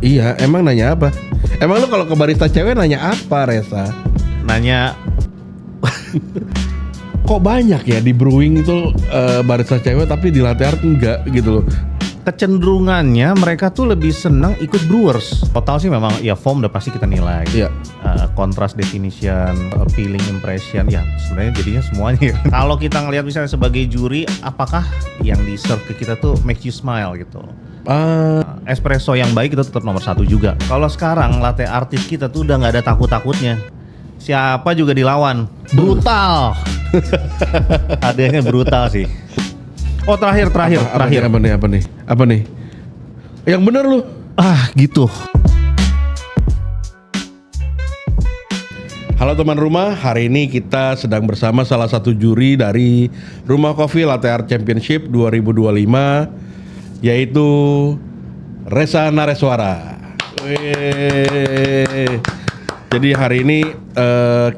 Iya, emang nanya apa? Emang lu kalau ke barista cewek nanya apa, Reza? Nanya Kok banyak ya di brewing itu barista cewek tapi di latte art enggak gitu loh. kecenderungannya mereka tuh lebih senang ikut brewers. Total sih memang ya form udah pasti kita nilai. Iya. Contrast definition, appealing impression, ya sebenarnya jadinya semuanya. Kalau kita ngelihat misalnya sebagai juri, apakah yang di serve ke kita tuh makes you smile gitu. Espresso yang baik itu tetap nomor 1 juga. Kalau sekarang latte artis kita tuh udah nggak ada takut-takutnya. Siapa juga dilawan, brutal. Hadiahnya brutal sih. Oh terakhir. Apa nih? Yang bener lu. Gitu. Halo teman rumah, hari ini kita sedang bersama salah satu juri dari Rumah Kopi Latte Art Championship 2025, yaitu Reza Nareswara. Wih. Jadi hari ini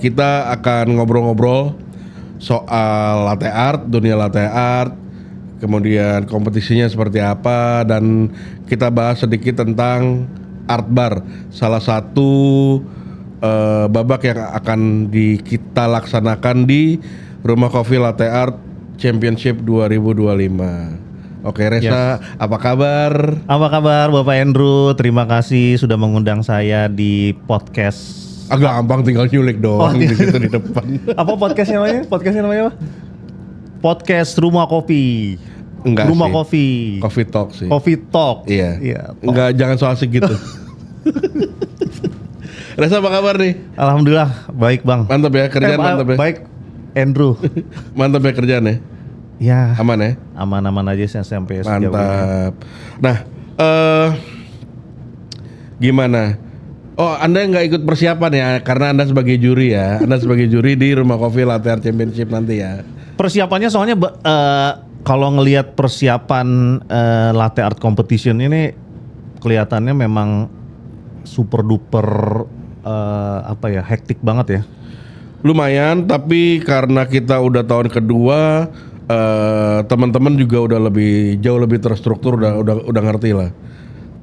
kita akan ngobrol-ngobrol soal latte art, dunia latte art, kemudian kompetisinya seperti apa, dan kita bahas sedikit tentang art bar, salah satu babak yang akan kita laksanakan di Rumah Kopi Latte Art Championship 2025. Oke Reza, yes. Apa kabar? Apa kabar Bapak Andrew? Terima kasih sudah mengundang saya di podcast. Agak gampang, tinggal nyulik doang di situ di depan. Apa podcastnya namanya? Apa? Podcast Rumah Kopi. Enggak Rumah sih. Kopi. Coffee Talk sih. Coffee Talk. Iya. Enggak, jangan so asik gitu. Reza apa kabar nih? Alhamdulillah baik bang. Mantap ya, kerjaan mantap ya. Baik Andrew. Mantap ya kerjaan ya. Ya. Aman ya? Aman-aman aja sih sampai sejauh ini. Mantap. Nah, gimana? Oh, Anda nggak ikut persiapan ya, karena Anda sebagai juri ya. Anda sebagai juri di Rumah Kopi Latte Art Championship nanti ya. Persiapannya soalnya kalau ngelihat persiapan latte art competition ini kelihatannya memang super duper hektik banget ya. Lumayan, tapi karena kita udah tahun kedua, teman-teman juga udah jauh lebih terstruktur, udah ngerti lah.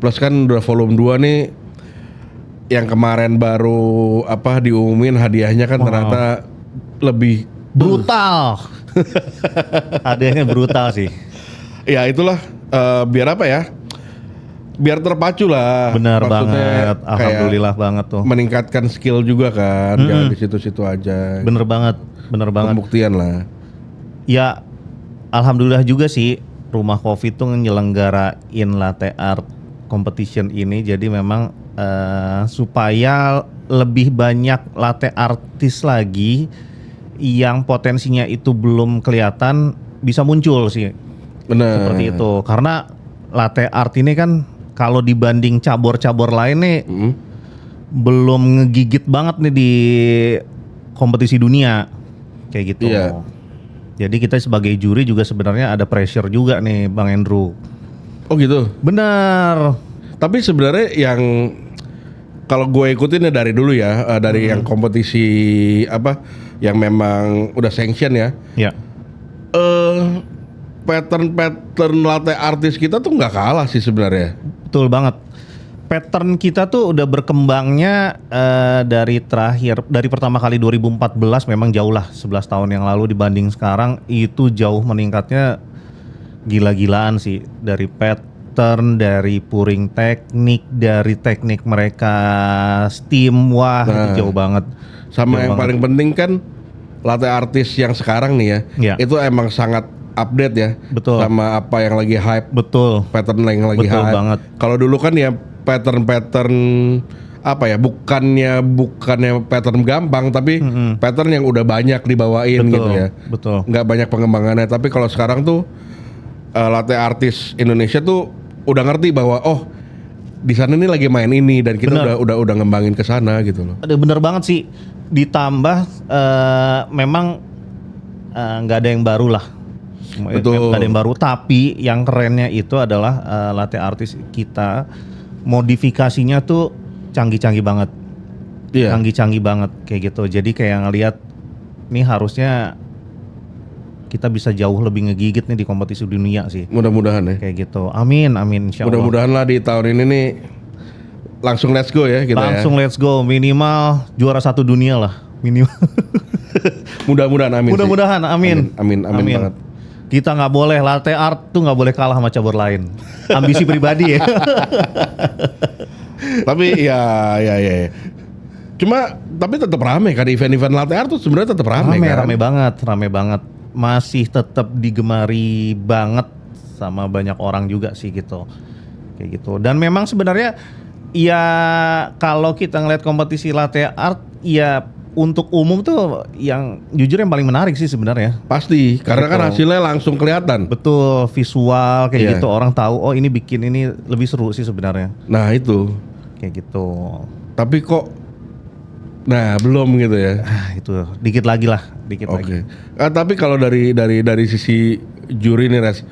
Plus kan udah volume 2 nih, yang kemarin baru diumumin hadiahnya kan ternyata lebih brutal. Hadiahnya brutal sih. Ya itulah, biar apa ya? Biar terpacu lah. Benar maksudnya banget. Alhamdulillah banget tuh. Meningkatkan skill juga kan, jangan di situ-situ aja. Bener banget. Pembuktian lah. Ya, alhamdulillah juga sih Rumah Kopi tuh nyelenggarain latte art competition ini, jadi memang supaya lebih banyak latte artis lagi yang potensinya itu belum kelihatan bisa muncul sih. Benar. Seperti itu. Karena latte art ini kan kalau dibanding cabur-cabur lain nih belum ngegigit banget nih di kompetisi dunia kayak gitu. Iya. Jadi kita sebagai juri juga sebenarnya ada pressure juga nih Bang Andrew. Oh gitu. Benar. Tapi sebenarnya yang kalau gue ikutin ya dari dulu ya, dari yang kompetisi yang memang udah sanction ya. Ya. Pattern latte artis kita tuh nggak kalah sih sebenarnya. Betul banget. Pattern kita tuh udah berkembangnya dari pertama kali 2014 memang jauh lah 11 tahun yang lalu dibanding sekarang itu jauh meningkatnya gila-gilaan sih, dari pattern, dari pouring teknik, dari teknik mereka steam, itu jauh banget. Sama jauh yang banget. paling penting kan latte artis yang sekarang nih ya. Itu emang sangat update ya. Betul. Sama apa yang lagi hype. Betul. Pattern yang lagi Betul hype. banget. Kalau dulu kan ya pattern bukannya pattern gampang, tapi pattern yang udah banyak dibawain. Betul, gitu ya. Betul. Nggak banyak pengembangannya. Tapi kalau sekarang tuh latte artis Indonesia tuh udah ngerti bahwa di sana nih lagi main ini, dan kita udah ngembangin ke sana gitu loh. Ada bener banget sih. Ditambah memang nggak ada yang baru lah. Betul. Nggak ada yang baru. Tapi yang kerennya itu adalah latte artis kita modifikasinya tuh canggih-canggih banget. Iya. Canggih-canggih banget kayak gitu. Jadi kayak ngelihat nih harusnya kita bisa jauh lebih ngegigit nih di kompetisi dunia sih. Mudah-mudahan ya. Kayak gitu. Amin, insya Allah. Mudah-mudahan lah di tahun ini nih langsung let's go ya kita Langsung ya. let's go, minimal juara 1 dunia lah, minimal. Mudah-mudahan amin. Mudah-mudahan, amin. Amin banget. Kita nggak boleh, latte art tuh nggak boleh kalah sama cabur lain. Ambisi pribadi ya. Tapi ya. Cuma tapi tetap rame kan event-event latte art tuh sebenarnya tetap rame kan. Rame banget. Masih tetap digemari banget sama banyak orang juga sih gitu. Kayak gitu. Dan memang sebenarnya ya kalau kita ngeliat kompetisi latte art ya untuk umum tuh yang jujur yang paling menarik sih sebenarnya. Pasti, karena kan hasilnya langsung kelihatan. Betul, visual kayak Iya. gitu, orang tahu oh ini bikin ini lebih seru sih sebenarnya. Nah itu. Kayak gitu. Tapi kok belum gitu ya. Itu dikit lagi lah, dikit Oke. lagi. Tapi kalau dari sisi juri nih Res,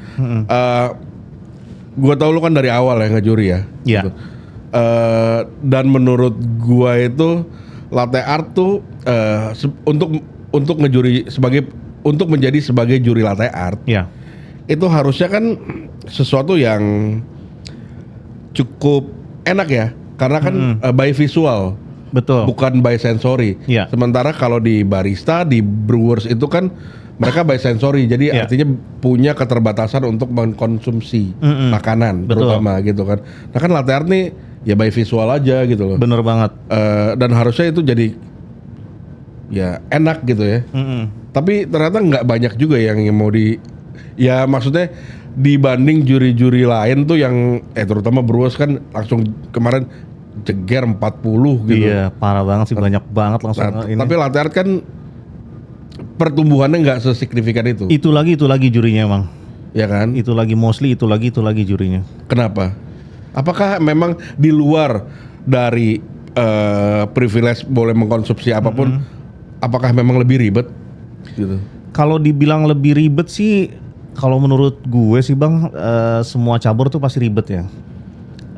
gua tahu lu kan dari awal ya ngejuri ya. Iya. Gitu. Dan menurut gua itu latte art tuh untuk ngejuri untuk menjadi sebagai juri latte art Iya. itu harusnya kan sesuatu yang cukup enak ya, karena kan by visual. Betul. Bukan by sensory. Iya. Sementara kalau di barista, di brewers itu kan mereka by sensory. Jadi Iya. artinya punya keterbatasan untuk mengkonsumsi makanan Betul. terutama gitu kan. Nah kan latte art nih ya by visual aja gitu loh. Bener banget. Dan harusnya itu jadi ya enak gitu ya. Tapi ternyata nggak banyak juga yang mau ya maksudnya dibanding juri-juri lain tuh yang terutama brewers kan langsung kemarin jeger 40 gitu. Iya, parah banget sih, banyak banget langsung ini. Tapi latte art kan pertumbuhannya nggak sesignifikan itu. Itu lagi jurinya emang. Ya kan? Itu lagi mostly itu lagi jurinya. Kenapa? Apakah memang di luar dari privilege boleh mengkonsumsi apapun, apakah memang lebih ribet? Gitu. Kalau dibilang lebih ribet sih, kalau menurut gue sih Bang, semua cabur tuh pasti ribet ya.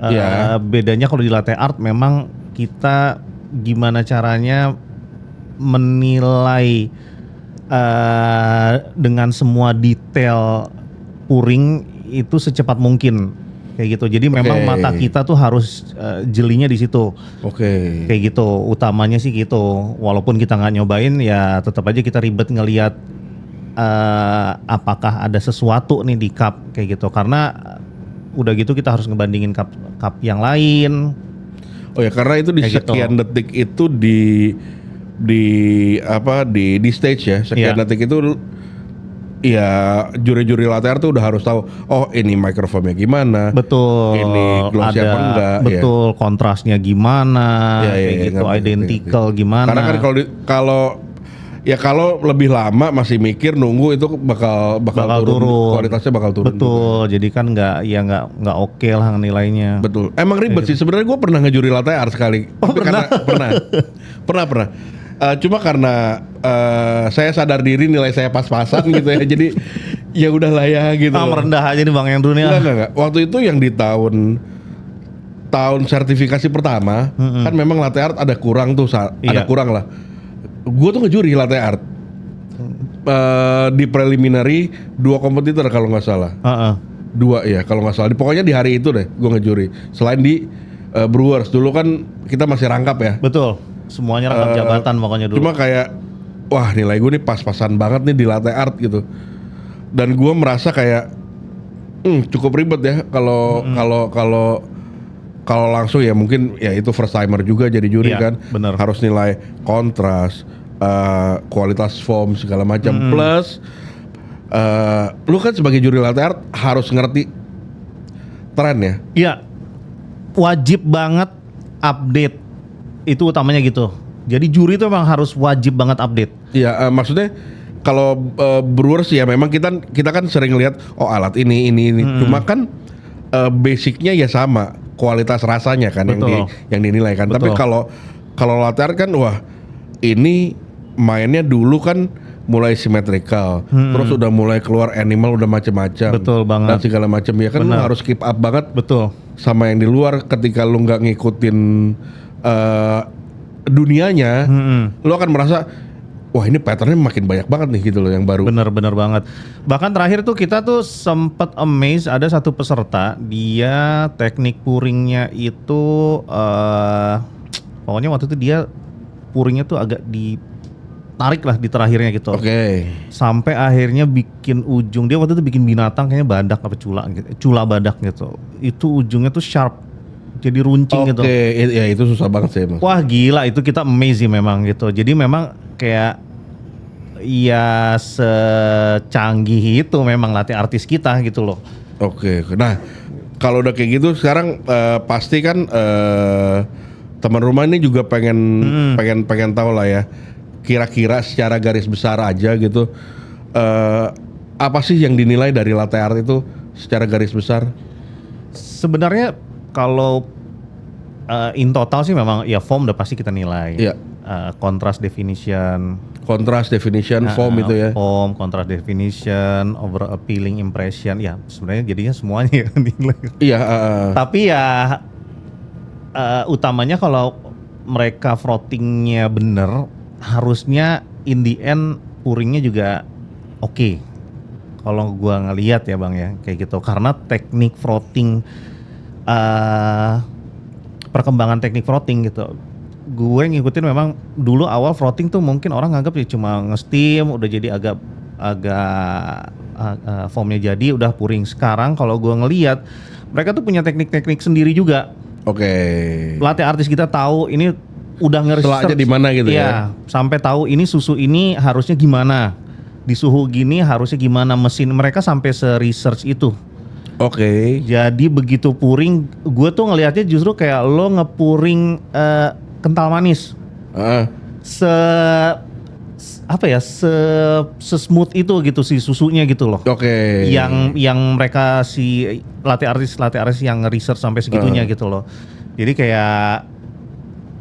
Iya. Bedanya kalau di latte art memang kita gimana caranya menilai dengan semua detail pouring itu secepat mungkin kayak gitu. Jadi memang mata kita tuh harus jelinya di situ. Oke. Kayak gitu, utamanya sih gitu. Walaupun kita nggak nyobain ya tetap aja kita ribet ngelihat apakah ada sesuatu nih di cup kayak gitu. Karena udah gitu kita harus ngebandingin cup yang lain. Oh ya, karena itu di Kayak sekian detik itu di stage ya. Sekian Iya. detik itu ya juri-juri latte art tuh udah harus tahu, oh ini mikrofonnya gimana. Betul. Ini glossy apa enggak, ya. Betul, kontrasnya gimana, Iya, kayak iya, gitu, ngerti, identical ngerti. gimana. Karena kan kalau lebih lama masih mikir nunggu itu bakal turun. Kualitasnya bakal turun. Betul. Jadi kan nggak oke lah nilainya. Betul. Emang ribet sih. Sebenarnya gue pernah ngejuri latte art sekali. Oh, pernah? Pernah. Cuma karena saya sadar diri nilai saya pas-pasan gitu ya. Jadi ya udahlah ya gitu. Merendah aja nih Bang Hendro nih. Enggak. Waktu itu yang di tahun sertifikasi pertama kan memang latte art ada kurang tuh, ada Iya. kurang lah. Gue tuh ngejuri latte art di preliminary 2 kompetitor kalau nggak salah. 2 ya kalau nggak salah. Pokoknya di hari itu deh gue ngejuri. Selain di brewers dulu kan kita masih rangkap ya. Betul. Semuanya rangkap jabatan pokoknya dulu. Cuma kayak wah nilai gue nih pas-pasan banget nih di latte art gitu. Dan gue merasa kayak cukup ribet ya kalau langsung ya mungkin ya itu first timer juga jadi juri Iya, kan. bener. Harus nilai kontras, kualitas foam segala macam plus lu kan sebagai juri latte art harus ngerti tren ya. Iya. Wajib banget update. Itu utamanya gitu. Jadi juri itu memang harus wajib banget update. Iya, maksudnya kalau brewers ya memang kita kan sering lihat oh alat ini. Cuma kan basicnya ya sama, kualitas rasanya kan yang dinilai kan. Betul. Tapi kalau latte art kan wah ini mainnya dulu kan mulai symmetrical, terus udah mulai keluar animal udah macam-macam. Betul banget. Dan segala macam ya kan lu Benar. harus keep up banget Betul. sama yang di luar. Ketika lu nggak ngikutin dunianya, lu akan merasa wah ini patternnya makin banyak banget nih gitu loh yang baru. Bener banget. Bahkan terakhir tuh kita tuh sempet amazed, ada satu peserta dia teknik puringnya itu pokoknya waktu itu dia puringnya tuh agak ditarik lah di terakhirnya gitu. Oke. Sampai akhirnya bikin ujung dia waktu itu bikin binatang kayaknya badak apa cula gitu. Cula badak gitu. Itu ujungnya tuh sharp. Jadi runcing gitu. Oke, ya itu susah banget sih emang. Wah gila, itu kita amazing memang gitu. Jadi memang kayak ya secanggih itu memang latih artis kita gitu loh. Oke. Nah, kalau udah kayak gitu sekarang pasti kan teman rumah ini juga pengen tahu lah ya. Kira-kira secara garis besar aja gitu. Apa sih yang dinilai dari latte art itu secara garis besar? Sebenarnya kalau in total sih memang ya form udah pasti kita nilai. Iya. Contrast definition, Form itu ya. Form, contrast definition, overall appealing impression, ya sebenarnya jadinya semuanya ya nilai. Iya. Tapi ya utamanya kalau mereka frottingnya bener, harusnya in the end puringnya juga oke. Kalau gua ngelihat ya bang ya kayak gitu, karena teknik frotting, perkembangan teknik frotting gitu. Gue ngikutin memang dulu awal frotting tuh mungkin orang nganggap ya cuma nge-steam udah jadi agak foamnya jadi udah puring. Sekarang kalau gue ngelihat mereka tuh punya teknik-teknik sendiri juga. Oke. Latte artis kita tahu ini udah Setelahnya di mana gitu ya. Sampai tahu ini susu ini harusnya gimana. Di suhu gini harusnya gimana, mesin mereka sampai se-research itu. Oke. Jadi begitu puring, gue tuh ngelihatnya justru kayak lo ngepuring kental manis. Smooth itu gitu si susunya gitu loh. Oke. Yang mereka si latte artis yang research sampai segitunya gitu loh. Jadi kayak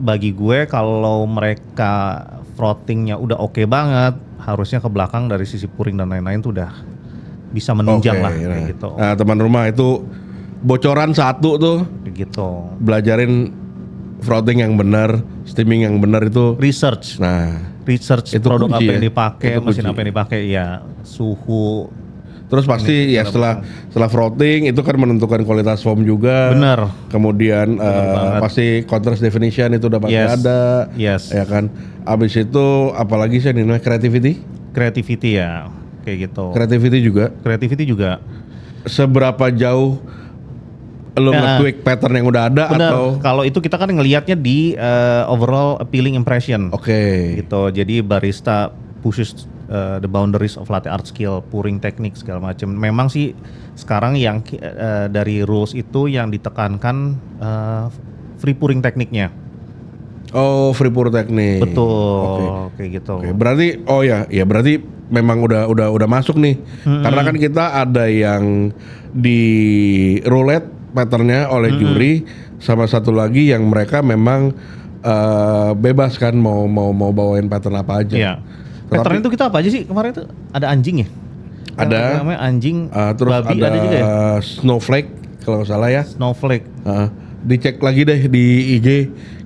bagi gue kalau mereka frottingnya udah oke banget, harusnya ke belakang dari sisi puring dan lain-lain tuh udah bisa menunjang lah kayak gitu. Nah, teman rumah itu bocoran satu tuh Gitu. belajarin frotting yang benar, steaming yang benar itu Research itu produk kunci apa yang ya? dipakai, Itu mesin kunci. apa yang dipakai, ya suhu. Terus pasti ya setelah frotting itu kan menentukan kualitas foam juga. Bener. Kemudian banget. pasti contrast definition itu udah pasti Yes. ada. Yes. Ya kan. Abis itu apalagi sih ini Creativity ya kayak gitu. Creativity juga. Seberapa jauh lo nge-tweak pattern yang udah ada Bener. atau Kalau itu kita kan ngelihatnya di overall appealing impression. Oke. Gitu. Jadi barista pushes the boundaries of latte art skill, pouring teknik segala macam. Memang sih sekarang yang dari rules itu yang ditekankan free pouring tekniknya. Oh, free pour teknik. Betul, kayak gitu. Oke, berarti berarti memang udah masuk nih. Karena kan kita ada yang di roulette patternnya oleh juri, sama satu lagi yang mereka memang bebas kan mau bawain pattern apa aja. Iya. Pattern itu kita apa aja sih kemarin itu? Ada anjing ya? Ada. Yang namanya anjing, Terus babi ada juga ya? snowflake kalau nggak salah ya. Snowflake. Dicek lagi deh di IG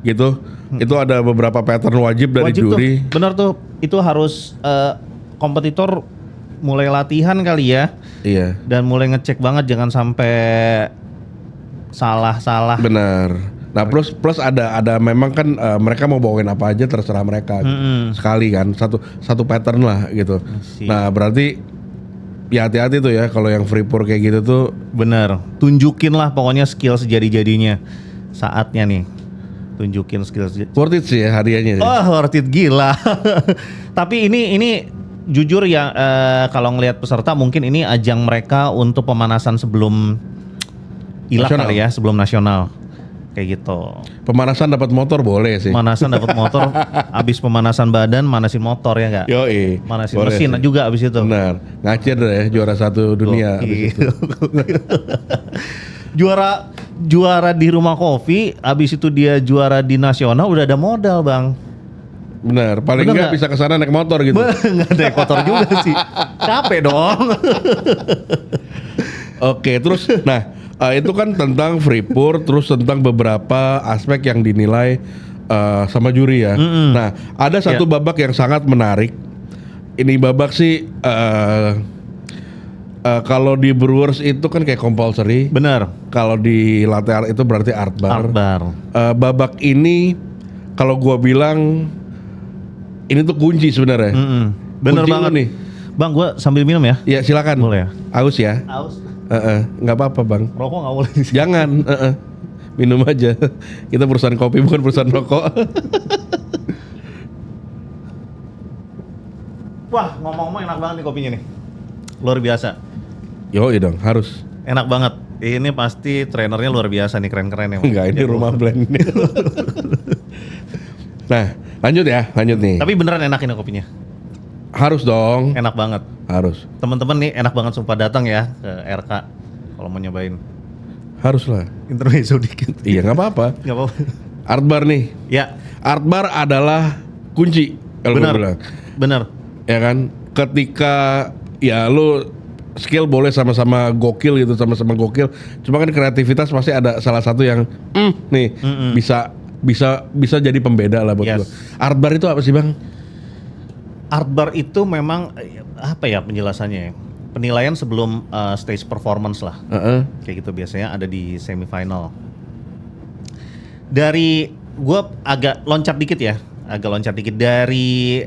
gitu. Itu ada beberapa pattern wajib dari juri. Tuh, bener tuh, itu harus kompetitor mulai latihan kali ya. Iya. Dan mulai ngecek banget jangan sampai salah-salah. Benar. Nah plus ada memang kan mereka mau bawain apa aja terserah mereka gitu. Sekali kan satu pattern lah gitu. Nah berarti ya hati-hati tuh ya kalau yang free pour kayak gitu tuh. Bener. Tunjukin lah pokoknya skill sejadi-jadinya. Saatnya nih. Tunjukin skill. Worth it sih ya hadiahnya. Oh worth it gila. Tapi ini jujur ya kalau ngelihat peserta mungkin ini ajang mereka untuk pemanasan sebelum ILAK kali ya, sebelum nasional. Kayak gitu. Pemanasan dapat motor boleh sih. Pemanasan dapat motor, abis pemanasan badan manasin motor ya enggak? Yoi. Manasin boleh mesin sih. juga abis itu. Benar. Ngacir deh juara 1 dunia abis itu. Juara di rumah kopi, abis itu dia juara di nasional udah ada modal bang. Benar. Paling enggak bisa kesana naik motor gitu. Nggak naik motor juga sih. Capek dong. Oke, terus nah itu kan tentang free pour, terus tentang beberapa aspek yang dinilai sama juri ya. Nah, ada satu babak yang sangat menarik. Ini babak sih kalau di Brewers itu kan kayak compulsory. Bener. Kalau di latte art itu berarti art bar. Babak ini kalau gua bilang ini tuh kunci sebenarnya. Bener kunci banget nih. Bang, gua sambil minum ya. Ya silakan. Boleh ya? Aus ya. Aus. Nggak apa-apa bang. Rokok nggak boleh. Jangan. Minum aja. Kita perusahaan kopi bukan perusahaan rokok. Wah, ngomong-ngomong enak banget nih kopinya nih. Luar biasa. Yoi dong, harus. Enak banget. Ini pasti trainernya luar biasa nih, keren-keren ya. Enggak, ini rumah blend ini. Nah, lanjut nih. Tapi beneran enak ini kopinya. Harus dong. Enak banget. Harus. Teman-teman nih enak banget sumpah datang ya ke RK kalau mau nyobain. Harus lah. Intermezzo dikit. Iya, nggak apa-apa. Nggak apa-apa. Art bar nih. Ya. Art bar adalah kunci. Kalau gue bilang. Bener. Ya kan, ketika ya lu skill boleh sama-sama gokil gitu, sama-sama gokil. Cuma kan kreativitas pasti ada salah satu yang nih bisa jadi pembeda lah buat gua. Art bar itu apa sih bang? Art bar itu memang apa ya penjelasannya ya? Penilaian sebelum stage performance lah. Kayak gitu biasanya ada di semifinal. Dari gua agak loncat dikit dari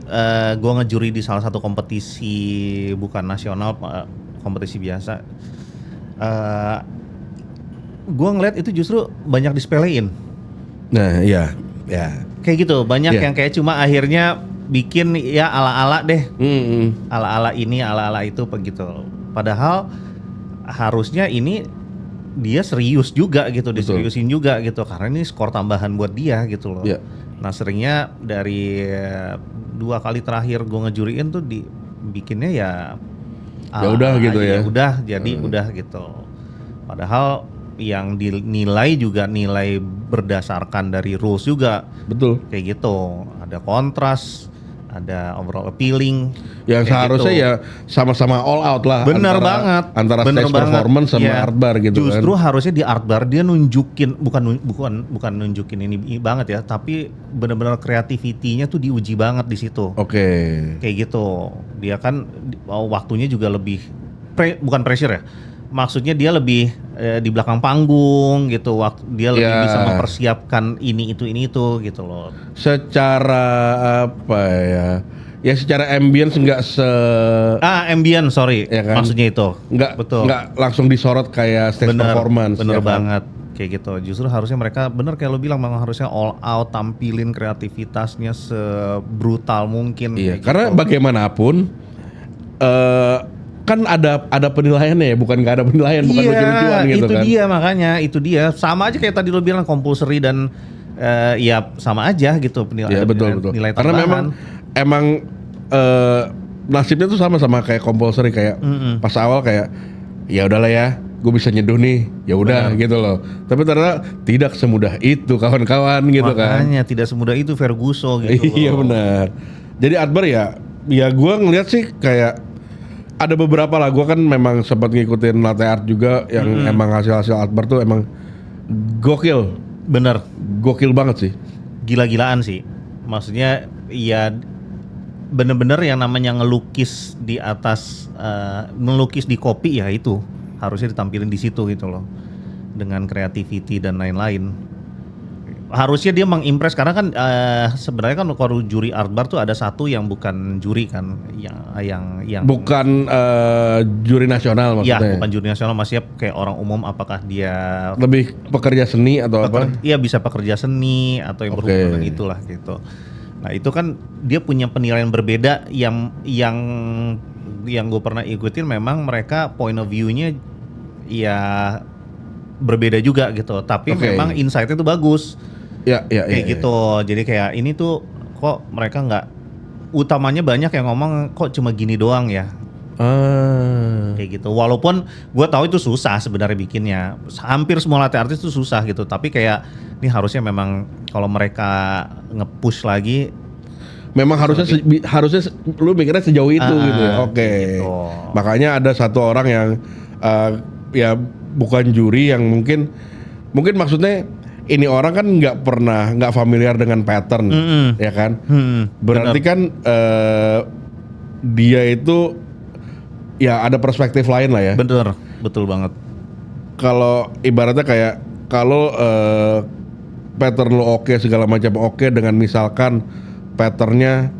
gue ngejuri di salah satu kompetisi bukan nasional, kompetisi biasa. Gue ngeliat itu justru banyak disepelein. Nah, iya. Kayak gitu, banyak yang kayak cuma akhirnya bikin ya ala-ala deh, ala-ala ini, ala-ala itu, begitu. Padahal harusnya ini dia serius juga gitu, diseriusin juga gitu, karena ini skor tambahan buat dia gitu loh. Nah seringnya dari 2 kali terakhir gue ngejuriin tuh dibikinnya ya udah gitu ya. Udah jadi udah gitu. Padahal yang dinilai juga nilai berdasarkan dari rules juga. Betul. Kayak gitu. Ada kontras, ada overall appealing. Yang seharusnya gitu. Ya sama-sama all out lah. Bener banget. Antara stage performance sama art bar gitu. Justru kan harusnya di art bar dia nunjukin bukan nunjukin ini banget ya, tapi benar-benar kreativitinya tuh diuji banget di situ. Kayak gitu. Dia kan waktunya juga lebih bukan pressure ya. Maksudnya dia lebih di belakang panggung gitu, dia lebih bisa mempersiapkan ini itu gitu loh. Secara apa ya? Ya secara ambience enggak ambience sorry ya kan? Maksudnya itu enggak langsung disorot kayak stage performance. Bener banget kayak gitu. Justru harusnya mereka bener kayak lo bilang, memang harusnya all out, tampilin kreativitasnya sebrutal mungkin. Iya, karena gitu. Bagaimanapun kan ada penilaiannya ya, bukan nggak ada penilaian, bukan lucu-lucuan gitu kan. Itu dia sama aja kayak tadi lo bilang compulsory dan ya sama aja gitu penilaian. Iya, betul. Nilai karena emang nasibnya tuh sama kayak compulsory, kayak pas awal kayak ya udahlah ya, gue bisa nyeduh nih, ya udah gitu loh. Tapi ternyata tidak semudah itu kawan-kawan gitu. Makanya tidak semudah itu Ferguson gitu. Iya benar. Jadi Akbar ya gue ngeliat sih kayak ada beberapa lah, gue kan memang sempat ngikutin latte art juga yang emang hasil Akbar tuh emang gokil. Bener. Gokil banget sih. Gila-gilaan sih. Maksudnya ya bener-bener yang namanya ngelukis di atas, melukis di kopi ya itu harusnya ditampilin di situ gitu loh. Dengan creativity dan lain-lain. Harusnya dia mengimpress karena kan sebenarnya kan kalau juri art bar tuh ada satu yang bukan juri kan, yang bukan juri nasional maksudnya. Iya, bukan juri nasional, masih kayak orang umum, apakah dia lebih pekerja seni atau apa? Iya, bisa pekerja seni atau yang berhubungan dengan itulah gitu. Nah, itu kan dia punya penilaian berbeda yang gue pernah ikutin, memang mereka point of view-nya ya berbeda juga gitu, tapi memang insight-nya tuh bagus. Kayak gitu. Jadi kayak ini tuh kok mereka nggak, utamanya banyak yang ngomong kok cuma gini doang ya. Kayak gitu. Walaupun gue tahu itu susah sebenarnya bikinnya. Hampir semua latte artist itu susah gitu. Tapi kayak ini harusnya memang kalau mereka nge-push lagi, memang harusnya lu mikirnya sejauh itu gitu ya. Gitu. Makanya ada satu orang yang ya bukan juri yang mungkin maksudnya ini orang kan nggak familiar dengan pattern, ya kan? Berarti kan dia itu ya ada perspektif lain lah ya. Bener, betul banget. Kalau ibaratnya kayak kalau pattern lo oke, segala macam oke, dengan misalkan patternnya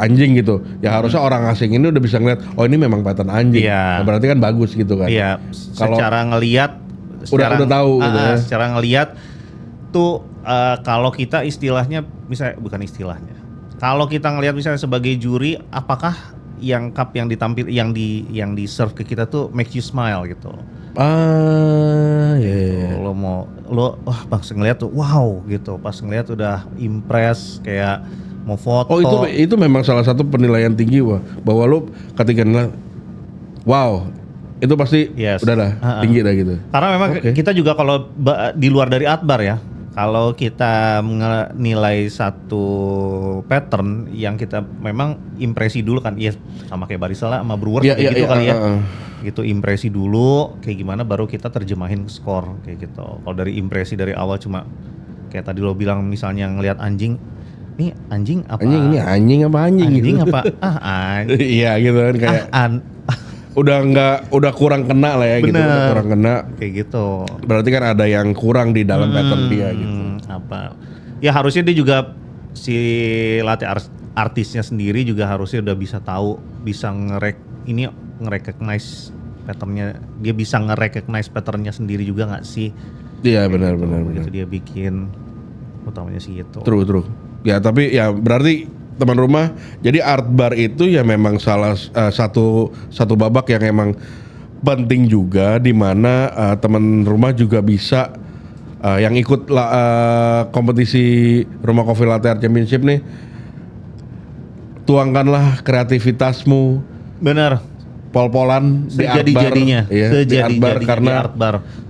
anjing gitu, ya harusnya orang asing ini udah bisa ngeliat, oh ini memang pattern anjing. Iya. Nah, berarti kan bagus gitu kan. Iya, Kalau secara ngelihat udah tahu gitu ya. secara ngelihat tuh kalau kita istilahnya misalnya bukan istilahnya. Kalau kita ngelihat misalnya sebagai juri, apakah yang cup yang ditampil yang di serve ke kita tuh make you smile gitu. Iya. Lo pas ngelihat tuh wow gitu. Pas ngelihat udah impress kayak mau foto. Oh itu memang salah satu penilaian tinggi bahwa lo ketika ngeliat wow itu pasti udah dah tinggi dah gitu. Karena memang kita juga kalau di luar dari Akbar ya, kalau kita menilai satu pattern yang kita memang impresi dulu kan, ya sama kayak Barista lah sama Brewers gitu kali ya. Gitu impresi dulu kayak gimana baru kita terjemahin skor kayak gitu. Kalau dari impresi dari awal cuma kayak tadi lo bilang misalnya ngelihat anjing, nih anjing apa? Anjing apa anjing? Anjing gitu. apa? Anjing. Iya gitu kan kayak udah kurang kena lah ya. Bener. Gitu, udah kurang kena kayak gitu. Berarti kan ada yang kurang di dalam pattern dia gitu. Apa? Ya harusnya dia juga si latih artisnya sendiri juga harusnya udah bisa tahu, bisa nge-recognize patternnya, dia bisa nge-recognize patternnya sendiri juga nggak sih? Iya benar. Gitu dia bikin utamanya sih gitu. True. Ya tapi ya berarti teman rumah, jadi art bar itu ya memang salah satu babak yang emang penting juga, di mana teman rumah juga bisa yang ikut kompetisi Rumah Coffee Latte Art Championship nih, tuangkanlah kreativitasmu. Benar. Pol-polan di art bar, di art bar karena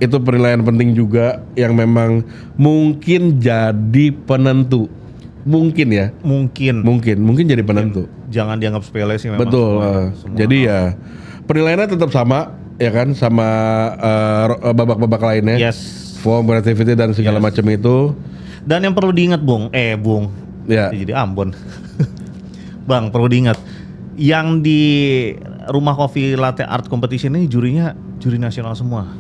itu penilaian penting juga yang memang mungkin jadi penentu. Mungkin jadi penentu. Jangan dianggap sepele sih memang. Betul. Jadi ya penilaiannya tetap sama ya kan, sama babak-babak lainnya. Yes. Form, creativity dan segala macam itu. Dan yang perlu diingat Bung. Ya. Jadi Ambon. Bang, perlu diingat. Yang di Rumah Coffee Latte Art Competition ini jurinya juri nasional semua.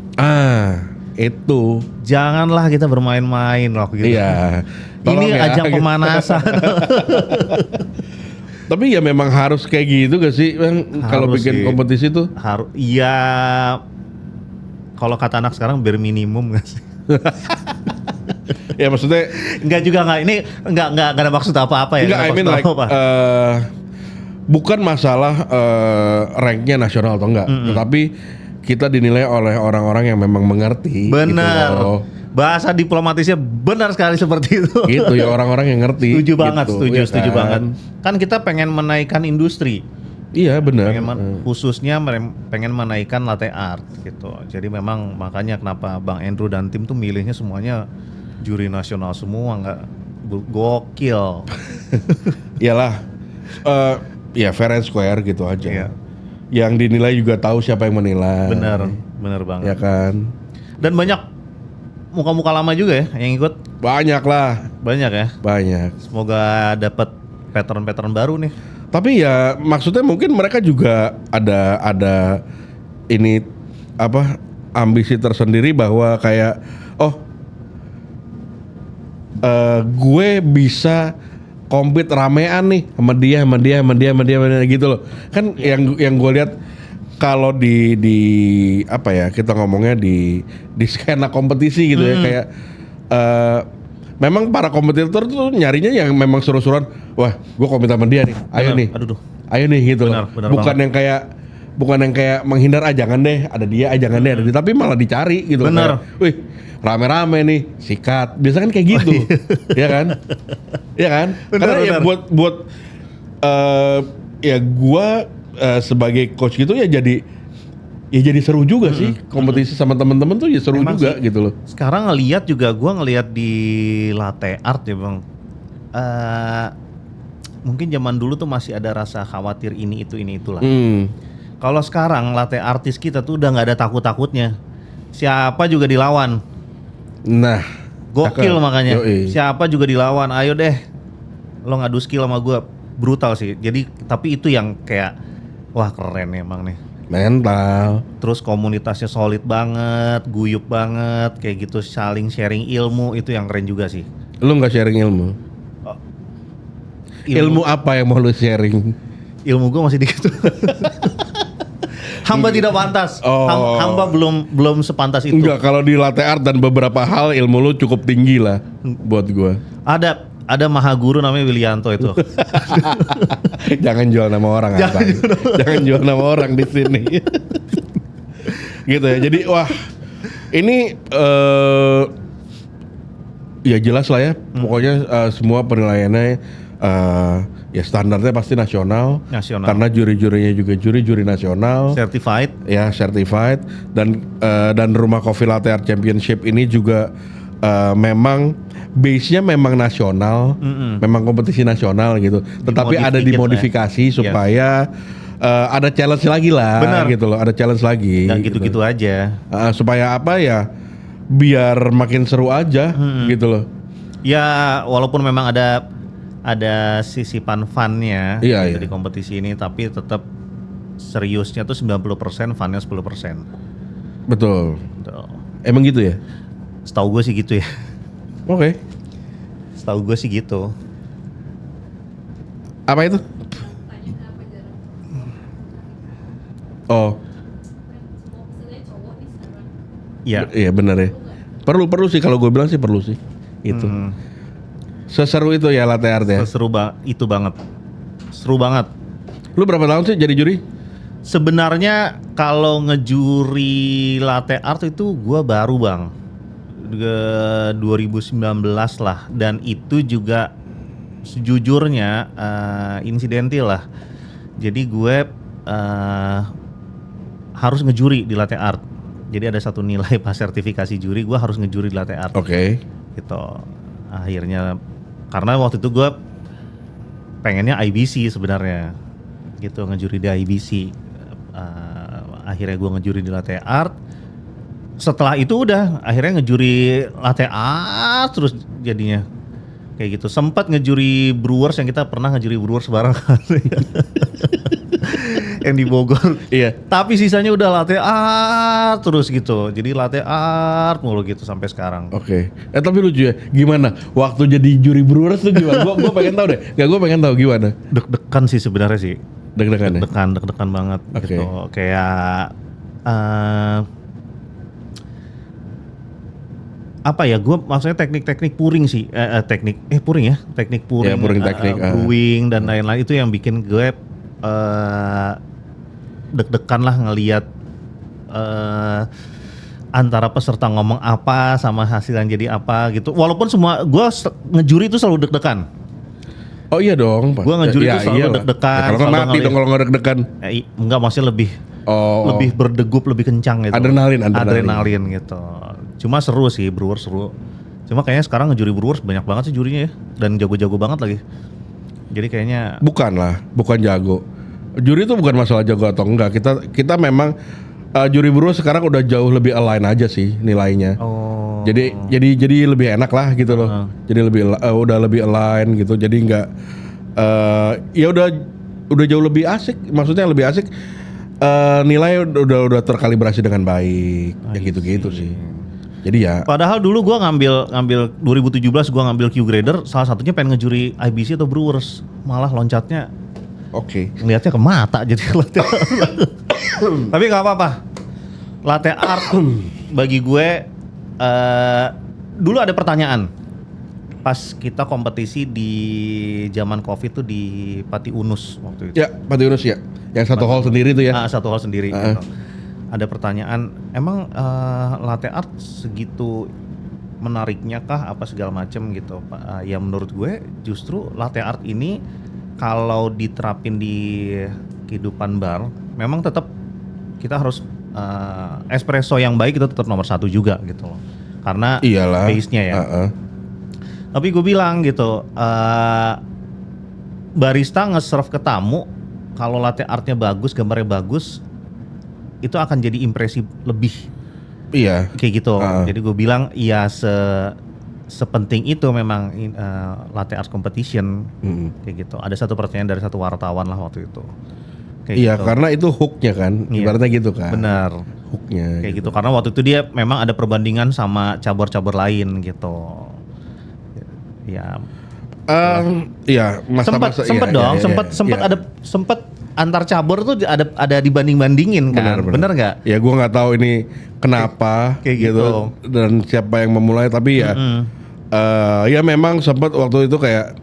Itu. Janganlah kita bermain-main loh gitu. Iya. Ini ya, ajang gitu. pemanasan. Tapi ya memang harus kayak gitu gak sih kalau bikin kompetisi tuh? Harus. Iya. Kalau kata anak sekarang bare minimum gak sih? Ya maksudnya ini enggak ada maksud apa-apa ya. Enggak, I mean like bukan masalah ranknya nasional atau enggak, tetapi kita dinilai oleh orang-orang yang memang mengerti. Benar. Gitu. Bahasa diplomatisnya benar sekali seperti itu. Gitu ya, orang-orang yang ngerti. Setuju banget, gitu, setuju banget. Kan kita pengen menaikkan industri. Iya benar. Khususnya pengen menaikkan latte art gitu. Jadi memang makanya kenapa Bang Andrew dan tim tuh milihnya semuanya juri nasional semua, nggak gokil. Iyalah, ya fair and square gitu aja. Iya. Yang dinilai juga tahu siapa yang menilai. Bener banget. Ya kan. Dan banyak muka-muka lama juga ya yang ikut. Banyak lah. Banyak ya. Banyak. Semoga dapat pattern-pattern baru nih. Tapi ya maksudnya mungkin mereka juga ada ini apa, ambisi tersendiri bahwa kayak gue bisa compete ramean nih sama dia gitu loh. Kan yang gue lihat kalau di apa ya, kita ngomongnya di skena kompetisi gitu ya, kayak memang para kompetitor tuh nyarinya yang memang seru-seruan. Wah, gue kompet sama dia nih. Ayo nih gitu loh. Bukan yang kayak menghindar, jangan deh, ada dia, jangan deh, ada dia, tapi malah dicari gitu. Bener. Kayak, wih, rame-rame nih, sikat. Biasa kan kayak gitu. Ya kan? Ya kan? Karena ya buat ya gua sebagai coach gitu ya jadi seru juga sih kompetisi sama teman-teman tuh, ya seru memang juga sih, gitu loh. Sekarang gua ngelihat di latte art ya Bang. Mungkin zaman dulu tuh masih ada rasa khawatir ini itulah. Kalau sekarang latte artis kita tuh udah nggak ada takut-takutnya. Siapa juga dilawan. Nah, Gokil Cakep. makanya. Yoi. Siapa juga dilawan, ayo deh. Lo ngadu skill sama gue, brutal sih. Jadi tapi itu yang kayak wah keren emang nih. Mental. Terus komunitasnya solid banget, guyup banget, kayak gitu saling sharing ilmu itu yang keren juga sih. Lu nggak sharing ilmu? Ilmu apa yang mau lu sharing? Ilmu gue masih dikit. Hamba tidak pantas. Oh. Hamba belum sepantas itu. Enggak, kalau di latte art dan beberapa hal ilmu lu cukup tinggi lah buat gua. Ada mahaguru namanya Wilianto itu. Jangan jual nama orang. Jangan jual nama orang di sini. Gitu ya. Jadi wah, ini ya jelas lah ya. Pokoknya semua penilaiannya ya standarnya pasti nasional. Karena juri-jurinya juga juri nasional. Certified. Ya, certified. Dan Rumah Kopi Latte Art Championship ini juga memang base-nya memang nasional, memang kompetisi nasional gitu. Tetapi ada dimodifikasi supaya ada challenge lagi lah. Benar. Gitu loh, ada challenge lagi. Gak gitu-gitu aja. Supaya apa ya? Biar makin seru aja gitu loh. Ya walaupun memang ada sisipan fun-nya gitu di kompetisi ini, tapi tetap seriusnya tuh 90%, fun-nya 10%. Betul. Tuh. Emang gitu ya? Setahu gue sih gitu ya. Oke. Setahu gue sih gitu. Apa itu? Oh. Iya. Iya benar ya. Perlu sih kalau gue bilang sih perlu sih. Itu. Seseru itu ya latte art ya. Seru itu banget. Seru banget. Lu berapa tahun sih jadi juri? Sebenarnya kalau ngejuri latte art itu gue baru bang. 2019 lah, dan itu juga sejujurnya insidentil lah. Jadi gue harus ngejuri di latte art. Jadi ada satu nilai pas sertifikasi juri, gue harus ngejuri di latte art. Oke. Gitu. Akhirnya karena waktu itu gue pengennya IBC sebenarnya, gitu ngejuri di IBC. Akhirnya gue ngejuri di latte art. Setelah itu udah akhirnya ngejuri latte art terus jadinya kayak gitu. Sempat ngejuri Brewers, yang kita pernah ngejuri Brewers bareng yang di Bogor. Iya. Tapi sisanya udah latte art terus gitu. Jadi latte art mulu gitu sampai sekarang. Oke. Tapi lucu ya. Gimana waktu jadi juri Brewers tuh gimana? Gua pengen tahu deh. Gue pengen tahu gimana. Deg-degan sih sebenarnya sih. Deg-degan ya. Deg-degan banget gitu. Kayak apa ya, gue maksudnya teknik puring sih, puring ya, teknik puring, ya, puring teknik, brewing dan lain-lain itu yang bikin gue deg-degan lah ngelihat antara peserta ngomong apa sama hasil yang jadi apa gitu. Walaupun semua gue ngejuri itu selalu deg-degan. Oh iya dong. Gue ngejuri itu selalu deg-degan. Ya, kalau nggak mati dong kalau nggak deg-degan. Enggak, maksudnya lebih berdegup, lebih kencang gitu. Adrenalin gitu. Cuma seru sih, Brewers seru. Cuma kayaknya sekarang ngejuri Brewers banyak banget sih jurinya ya, dan jago-jago banget lagi. Jadi kayaknya bukan jago. Juri itu bukan masalah jago atau enggak. Kita memang juri Brewers sekarang udah jauh lebih align aja sih nilainya. Oh. Jadi lebih enak lah gitu loh. Jadi udah lebih align gitu. Jadi enggak ya udah jauh lebih asik. Maksudnya lebih asik. Nilai udah terkalibrasi dengan baik. Ya gitu-gitu sih. Jadi ya. Padahal dulu gua ngambil 2017 gua ngambil Q grader, salah satunya pengen ngejuri IBC atau Brewers. Malah loncatnya ngeliatnya ke mata jadi latte art. Tapi nggak apa-apa. Latte art bagi gue dulu ada pertanyaan. Pas kita kompetisi di zaman Covid tuh di Pati Unus waktu itu. Ya, Pati Unus ya. Yang satu hall sendiri tuh ya. Satu hall sendiri gitu. Ada pertanyaan, emang latte art segitu menariknya kah apa segala macem gitu. Ya menurut gue justru latte art ini kalau diterapin di kehidupan bar, memang tetap kita harus espresso yang baik itu tetap nomor satu juga gitu loh. Karena base-nya ya. Tapi gue bilang gitu, barista nge-serve ke tamu, kalau latte artnya bagus, gambarnya bagus, itu akan jadi impresi lebih. Iya. Kayak gitu. Jadi gue bilang ya sepenting itu memang latte art competition kayak gitu. Ada satu pertanyaan dari satu wartawan lah waktu itu. Kayak Iya, gitu. karena itu hooknya kan, Iya. ibaratnya gitu kan. Benar. Hooknya. Kayak gitu. Karena waktu itu dia memang ada perbandingan sama cabur-cabur lain gitu. Ya. Iya, masa-masa Sempet iya, dong, iya, sempet iya. ada sempet antar cabur tuh ada dibanding-bandingin kan. Bener nggak? Ya gue nggak tahu ini kenapa Kayak gitu. dan siapa yang memulai, tapi ya ya memang sempat waktu itu kayak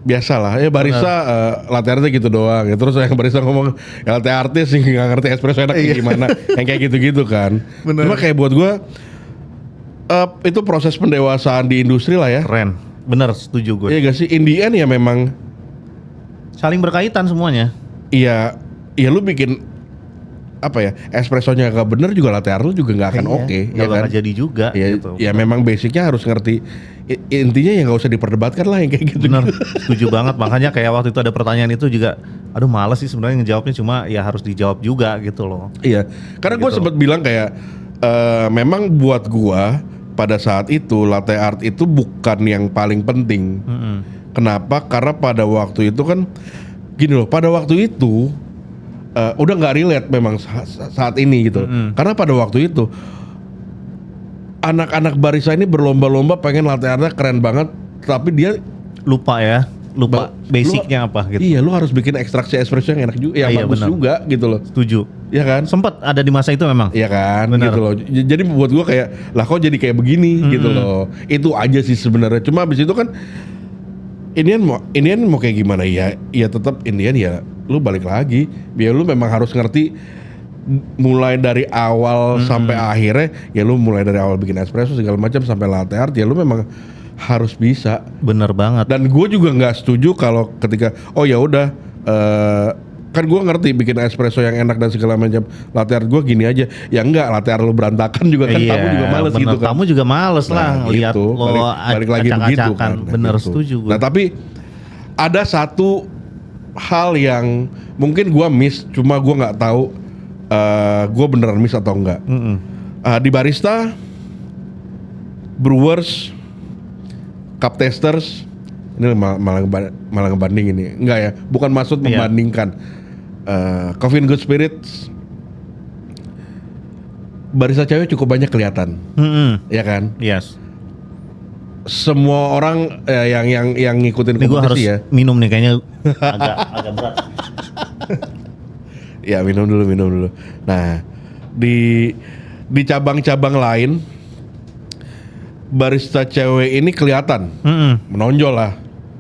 biasalah ya barista latte artnya gitu doang ya. Terus yang barista ngomong ya latte artis sih nggak ngerti espresso enak gimana yang kayak gitu-gitu kan. Bener. Cuma kayak buat gue itu proses pendewasaan di industri lah ya. Keren. Bener, setuju gue. Iya gak sih, in the end ya memang Saling berkaitan semuanya. iya lu bikin apa ya, espressonya gak bener juga latte art lu juga nggak akan oke, Nggak ya kan? bakal jadi juga Ya, gitu. ya memang basicnya harus ngerti. Intinya ya nggak usah diperdebatkan lah yang kayak gitu. Bener, setuju banget. Makanya kayak waktu itu ada pertanyaan itu juga, aduh males sih sebenarnya ngejawabnya, cuma ya harus dijawab juga gitu loh. Iya, karena gue Gitu. sempat bilang kayak memang buat gua pada saat itu latte art itu bukan yang paling penting. Kenapa? Karena pada waktu itu kan gini loh, pada waktu itu udah nggak relate memang saat ini gitu. Karena pada waktu itu anak-anak barista ini berlomba-lomba pengen latte artnya keren banget, tapi dia Lupa basicnya apa gitu. Iya, lu harus bikin ekstraksi espresso yang enak juga, yang Iya, bagus benar. juga gitu loh. Setuju. Iya kan? Sempet ada di masa itu memang. Iya kan, Benar. gitu loh. Jadi buat gua kayak, lah kok jadi kayak begini gitu loh. Itu aja sih sebenarnya. Cuma abis itu kan, Indian mau kayak gimana ya? Ya tetap Indian ya. Lu balik lagi, biar lu memang harus ngerti mulai dari awal sampai akhirnya. Ya lu mulai dari awal bikin espresso segala macam sampai latte art. Ya lu memang harus bisa. Bener banget. Dan gue juga nggak setuju kalau ketika oh ya udah kan gue ngerti bikin espresso yang enak dan segala macam, latte art gue gini aja ya, enggak, latte art lu berantakan juga kan, tamu juga males bener. gitu kan. Tamu juga males lah ngelihat gitu. lo balik lagi begitu acak-acakan. kan. Bener, Gitu. setuju gue. Nah tapi ada satu hal yang mungkin gue miss, cuma gue nggak tahu gue beneran miss atau enggak. Di barista, brewers, cup testers, ini malah ngebanding ini, enggak ya, bukan maksud Iya. membandingkan. Coffee and Good Spirits, barista cewek cukup banyak kelihatan, ya kan? Yes. Semua orang yang ngikutin Ini gue harus kompetisi ya. minum nih kayaknya agak berat. Ya minum dulu. Nah di cabang-cabang lain barista cewek ini kelihatan menonjol lah,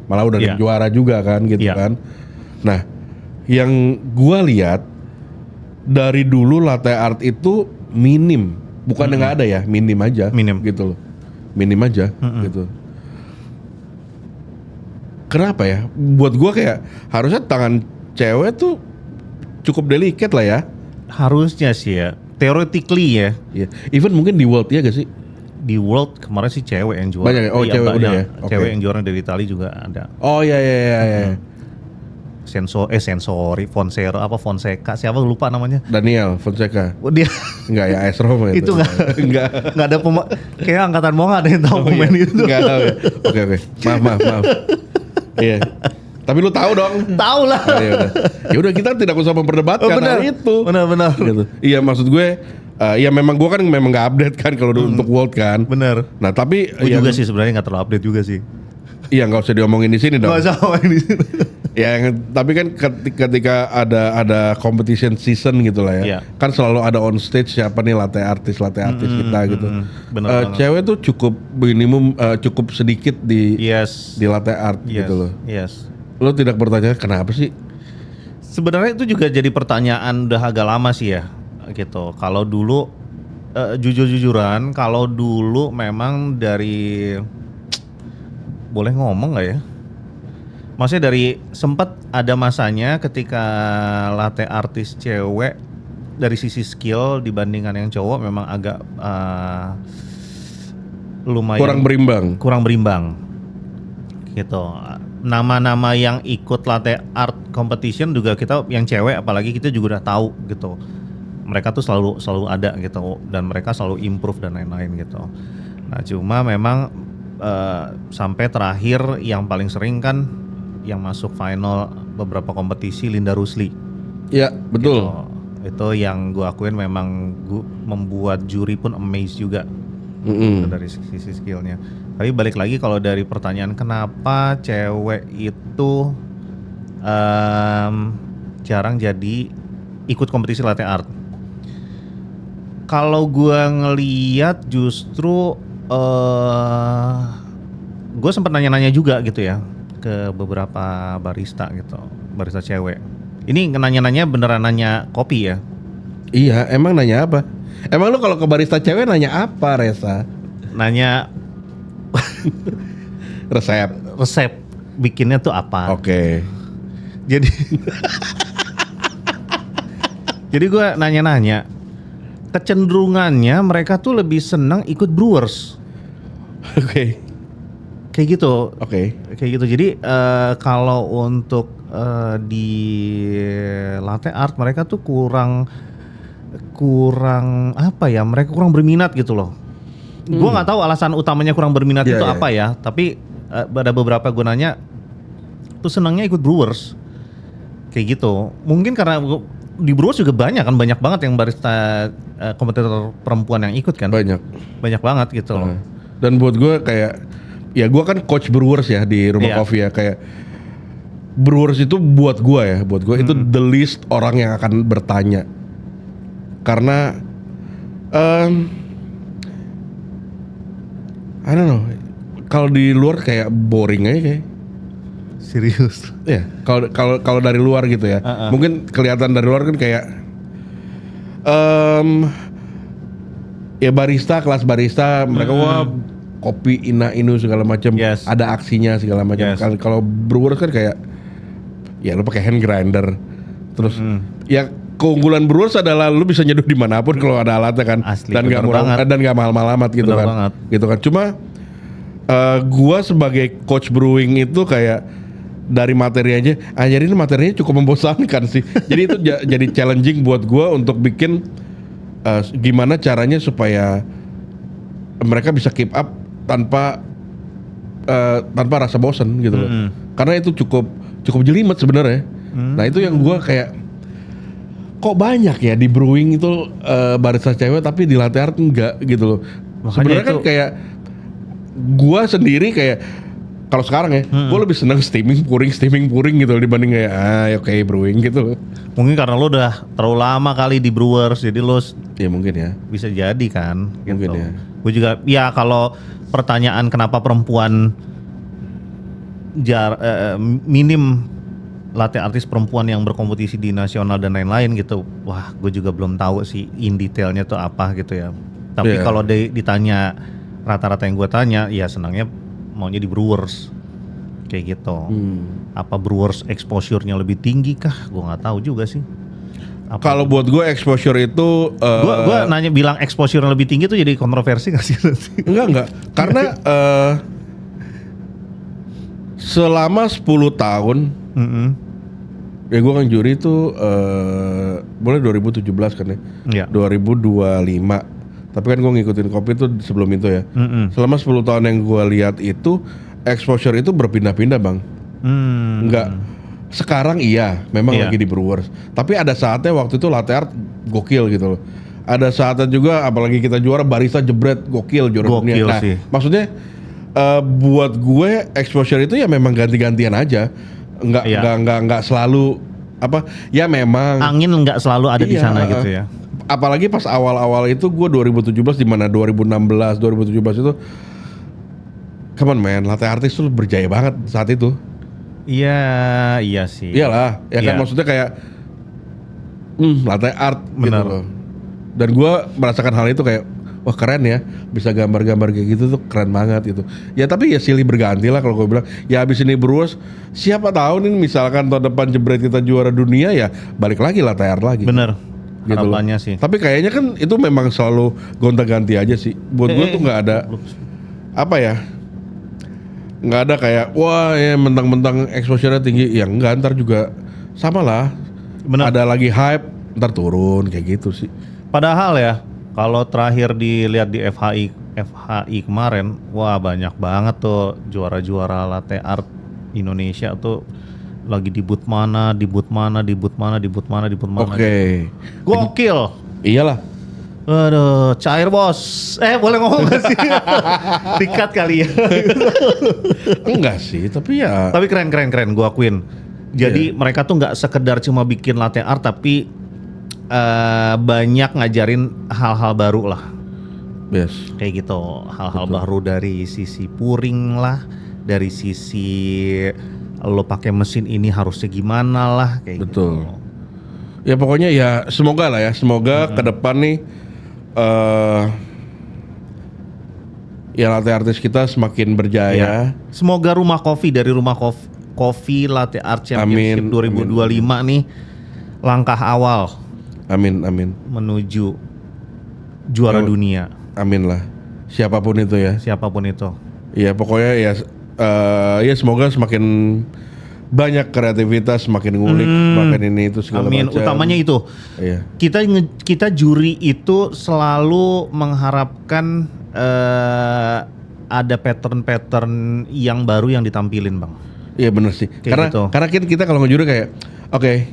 malah udah Iya. juara juga kan gitu Iya. kan. Nah yang gua lihat dari dulu latte art itu minim, bukan nggak ada ya, minim aja, Minim. gitu loh, minim aja gitu. Kenapa ya? Buat gua kayak harusnya tangan cewek tuh cukup delicate lah ya. Harusnya sih ya. Theoretically ya. Iya. Even mungkin di world ya gak sih? Di World kemarin sih cewek yang juara. Banyak ya? Oh, cewek udah ya? Cewek Oke. yang juara dari Italia juga ada. Oh iya. Sensori, Fonseca, siapa lupa namanya. Daniel Fonseca. Oh, dia Enggak ya, AS Roma itu enggak. nggak ada kayak angkatan mau nggak ada yang tahu pemain itu. Enggak tahu ya. Oke. Maaf. Iya. Tapi lu tahu dong. Tahu lah. Ya udah kita tidak usah memperdebatkan hal itu. Benar. Gitu. Iya, maksud gue ya memang gue kan memang nggak update kan kalau untuk world kan. Benar. Nah, tapi Gue juga sih sebenarnya nggak terlalu update juga sih. Iya, nggak usah diomongin di sini dong. Nggak usah ngomongin di sini. Ya, tapi kan ketika ada competition season gitu lah ya, Iya. kan selalu ada on stage siapa nih latte artis kita gitu. bener banget. Cewek tuh cukup minimum cukup sedikit di Yes. latte art gitu loh. Yes. Lo tidak bertanya kenapa sih? Sebenarnya itu juga jadi pertanyaan udah agak lama sih ya, gitu. Kalau dulu jujur-jujuran, kalau dulu memang dari boleh ngomong nggak ya? Maksudnya dari sempat ada masanya ketika latte artis cewek dari sisi skill dibandingkan yang cowok memang agak lumayan Kurang berimbang. gitu. Nama-nama yang ikut latte art competition juga kita yang cewek apalagi kita juga udah tahu gitu. Mereka tuh selalu ada gitu dan mereka selalu improve dan lain-lain gitu. Nah cuma memang sampai terakhir yang paling sering kan yang masuk final beberapa kompetisi Linda Rusli. Ya betul. Itu yang gue akuin memang membuat juri pun amazed juga dari sisi skillnya. Tapi balik lagi kalau dari pertanyaan kenapa cewek itu jarang jadi ikut kompetisi latte art. Kalau gue ngeliat justru gue sempat nanya-nanya juga gitu ya ke beberapa barista gitu, barista cewek. Ini nanya-nanya beneran nanya kopi ya? Iya, emang nanya apa? Emang lu kalau ke barista cewek nanya apa, Reza? Nanya resep bikinnya tuh apa? Oke. Jadi jadi gue nanya-nanya, kecenderungannya mereka tuh lebih senang ikut brewers. Oke. Kayak gitu. Oke. Kayak gitu. Jadi kalau untuk di latte art mereka tuh kurang apa ya? Mereka kurang berminat gitu loh. Gue nggak tahu alasan utamanya kurang berminat itu apa ya. Tapi ada beberapa gunanya tuh senangnya ikut brewers. Kayak gitu. Mungkin karena di brewers juga banyak banget yang barista kompetitor perempuan yang ikut kan. Banyak banget gitu loh. Dan buat gue kayak, ya gue kan coach brewers ya di rumah kopi ya, kayak brewers itu buat gue itu the least orang yang akan bertanya, karena I don't know, kalau di luar kayak boring aja kayak. Serius? Ya, kalau dari luar gitu ya, mungkin kelihatan dari luar kan kayak ya barista, kelas barista mereka wah kopi inu segala macam, ada aksinya segala macam. Kalau brewers kan kayak ya lu pakai hand grinder, terus ya keunggulan brewers adalah lu bisa nyeduh dimanapun kalau ada alatnya kan. Asli, dan nggak murah dan nggak mahal-mahal amat gitu kan. Banget. Gitu kan. Cuma gua sebagai coach brewing itu kayak dari materi aja, jadi ini materinya cukup membosankan sih. Jadi itu jadi challenging buat gua untuk bikin gimana caranya supaya mereka bisa keep up tanpa rasa bosan gitu loh. Karena itu cukup jelimet sebenarnya. Nah itu yang gue kayak kok banyak ya di brewing itu barista cewek tapi di latte art enggak gitu loh. Sebenarnya kan kayak gue sendiri kayak kalau sekarang ya gue lebih senang steaming pouring gitu dibanding kayak oke brewing gitu loh. Mungkin karena lo udah terlalu lama kali di brewers jadi lo ya mungkin ya bisa jadi kan mungkin gitu. ya. Gue juga ya kalau pertanyaan kenapa perempuan minim latte artis perempuan yang berkompetisi di nasional dan lain-lain gitu. Wah, gue juga belum tahu sih in detailnya tuh apa gitu ya. Tapi kalau ditanya rata-rata yang gue tanya, ya senangnya maunya di brewers kayak gitu. Apa brewers exposure-nya lebih tinggi kah? Gue nggak tahu juga sih. Kalau buat gue exposure itu gue nanya bilang exposure yang lebih tinggi tuh jadi kontroversi nggak sih? Enggak karena selama 10 tahun ya gue kan juri itu mulai 2017 kan ya 2025. Tapi kan gue ngikutin kopi itu sebelum itu ya. Selama 10 tahun yang gue lihat itu exposure itu berpindah-pindah bang. Enggak. Sekarang iya, memang lagi di brewers. Tapi ada saatnya waktu itu latte art gokil gitu loh. Ada saatnya juga apalagi kita juara barista jebret gokil juara dunia. Nah, maksudnya buat gue exposure itu ya memang ganti-gantian aja. Enggak selalu apa ya memang angin enggak selalu ada di sana gitu ya. Apalagi pas awal-awal itu gue 2017 di mana 2016 2017 itu come on man, latte artis tuh berjaya banget saat itu. Iya sih. Iyalah, ya kan maksudnya kayak latte art gitu loh. Dan gue merasakan hal itu kayak wah keren ya, bisa gambar-gambar kayak gitu tuh keren banget gitu. Ya tapi ya silih berganti lah kalau gue bilang. Ya abis ini brewers, siapa tahu nih misalkan tahun depan jebret kita juara dunia ya balik lagi latte art lagi. Bener. Gitu harapannya sih. Tapi kayaknya kan itu memang selalu gonta-ganti aja sih. Buat gue tuh nggak ada apa ya, nggak ada kayak wah ya mentang-mentang exposure-nya tinggi. Ya enggak, ntar juga sama lah. Bener. Ada lagi hype, ntar turun kayak gitu sih. Padahal ya kalau terakhir dilihat di FHI FHI kemarin, wah banyak banget tuh juara-juara latte art Indonesia tuh lagi di booth mana. Oke. Gokil. Iyalah. Aduh, cair bos. Boleh ngomong gak sih? Dikat kali ya. Enggak sih, tapi ya. Tapi keren, gua akuin. Jadi mereka tuh nggak sekedar cuma bikin latte art, tapi banyak ngajarin hal-hal baru lah. Yes. Kayak gitu, hal-hal baru dari sisi pouring lah, dari sisi lo pakai mesin ini harusnya gimana lah, kayak Betul. gitu. Ya pokoknya ya semoga lah ya, semoga ke depan nih ya latte artis kita semakin berjaya. Ya. Semoga rumah kopi dari rumah kopi Latte Art Championship 2025 nih langkah awal. Amin. Menuju juara dunia. Amin lah. Siapapun itu ya. Iya pokoknya ya ya semoga semakin banyak kreativitas, semakin ngulik, semakin ini itu segala Amin. macam. Utamanya itu. Iya. Kita juri itu selalu mengharapkan ada pattern yang baru yang ditampilin, Bang. Iya benar sih. Kayak Karena kita kalau ngejuri kayak oke,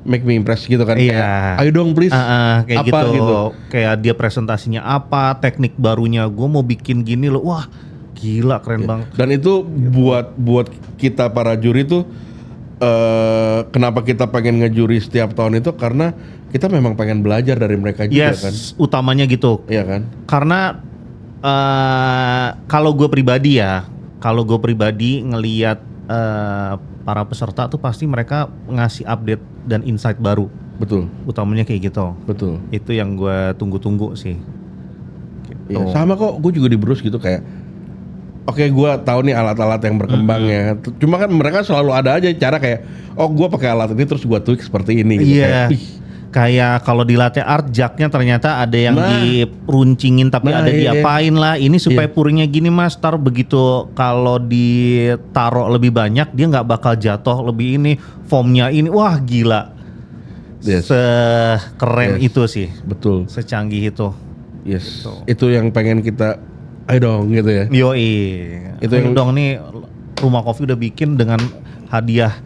make me impress gitu kan. Iya. Kayak, ayo dong please. Kayak apa gitu. Kayak dia presentasinya apa, teknik barunya, gue mau bikin gini loh. Wah, gila keren banget. Dan itu buat kita para juri tuh kenapa kita pengen ngejuri setiap tahun itu karena kita memang pengen belajar dari mereka juga kan. Utamanya gitu. Iya kan? Karena kalau gue pribadi ngelihat para peserta tuh pasti mereka ngasih update dan insight baru. Betul. Utamanya kayak gitu. Betul. Itu yang gue tunggu-tunggu sih. Gitu. Iya, sama kok, gue juga di Bruce gitu kayak oke, gue tahu nih alat-alat yang berkembang ya. Cuma kan mereka selalu ada aja cara kayak gue pakai alat ini terus gue tweak seperti ini gitu. Iya. Kayak kalau di latte art jaknya ternyata ada yang diruncingin tapi ada diapain lah. Ini supaya puringnya gini mas, tar begitu kalau ditaruh lebih banyak dia nggak bakal jatuh lebih ini. Foamnya ini, wah gila. Yes. Sekeren itu sih. Betul. Secanggih itu. Yes. Itu yang pengen kita, ayo dong gitu ya. Yoi. Itu Ayo yang dong nih rumah kopi udah bikin dengan hadiah